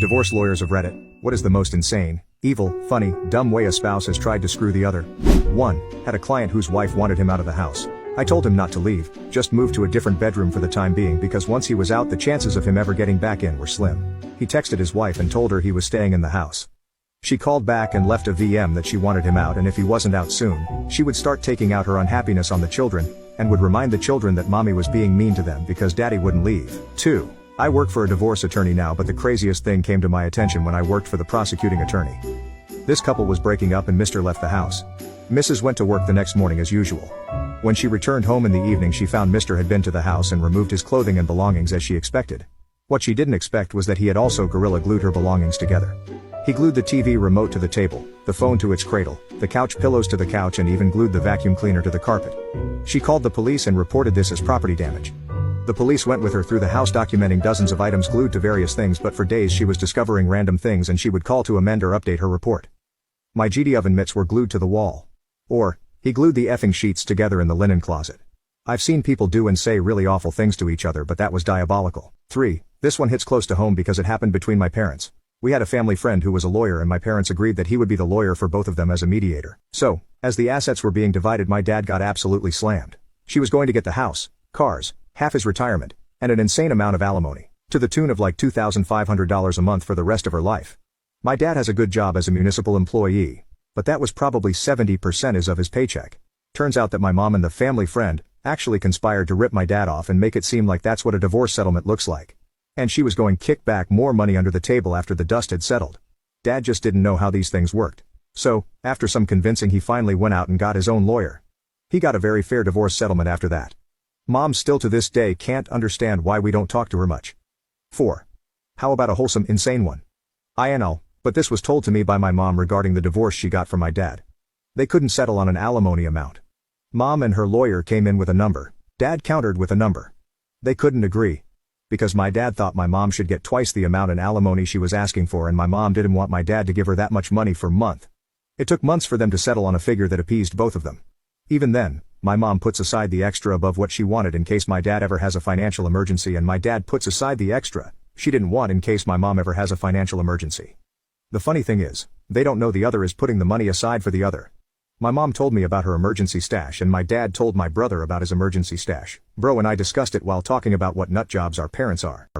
Divorce lawyers of Reddit, what is the most insane, evil, funny, dumb way a spouse has tried to screw the other? 1. Had a client whose wife wanted him out of the house. I told him not to leave, just move to a different bedroom for the time being because once he was out the chances of him ever getting back in were slim. He texted his wife and told her he was staying in the house. She called back and left a VM that she wanted him out and if he wasn't out soon, she would start taking out her unhappiness on the children, and would remind the children that mommy was being mean to them because daddy wouldn't leave. 2. I work for a divorce attorney now, but the craziest thing came to my attention when I worked for the prosecuting attorney. This couple was breaking up and Mr. left the house. Mrs. went to work the next morning as usual. When she returned home in the evening she found Mr. had been to the house and removed his clothing and belongings as she expected. What she didn't expect was that he had also gorilla glued her belongings together. He glued the TV remote to the table, the phone to its cradle, the couch pillows to the couch and even glued the vacuum cleaner to the carpet. She called the police and reported this as property damage. The police went with her through the house documenting dozens of items glued to various things, but for days she was discovering random things and she would call to amend or update her report. My GD oven mitts were glued to the wall. Or, he glued the effing sheets together in the linen closet. I've seen people do and say really awful things to each other, but that was diabolical. 3. This one hits close to home because it happened between my parents. We had a family friend who was a lawyer and my parents agreed that he would be the lawyer for both of them as a mediator. So, as the assets were being divided my dad got absolutely slammed. She was going to get the house, cars, half his retirement, and an insane amount of alimony, to the tune of like $2,500 a month for the rest of her life. My dad has a good job as a municipal employee, but that was probably 70% of his paycheck. Turns out that my mom and the family friend actually conspired to rip my dad off and make it seem like that's what a divorce settlement looks like. And she was going to kick back more money under the table after the dust had settled. Dad just didn't know how these things worked. So, after some convincing he finally went out and got his own lawyer. He got a very fair divorce settlement after that. Mom still to this day can't understand why we don't talk to her much. 4. How about a wholesome insane one? I know, but this was told to me by my mom regarding the divorce she got from my dad. They couldn't settle on an alimony amount. Mom and her lawyer came in with a number. Dad countered with a number. They couldn't agree. Because my dad thought my mom should get twice the amount in alimony she was asking for and my mom didn't want my dad to give her that much money for a month. It took months for them to settle on a figure that appeased both of them. Even then, my mom puts aside the extra above what she wanted in case my dad ever has a financial emergency and my dad puts aside the extra she didn't want in case my mom ever has a financial emergency. The funny thing is, they don't know the other is putting the money aside for the other. My mom told me about her emergency stash and my dad told my brother about his emergency stash. Bro and I discussed it while talking about what nut jobs our parents are.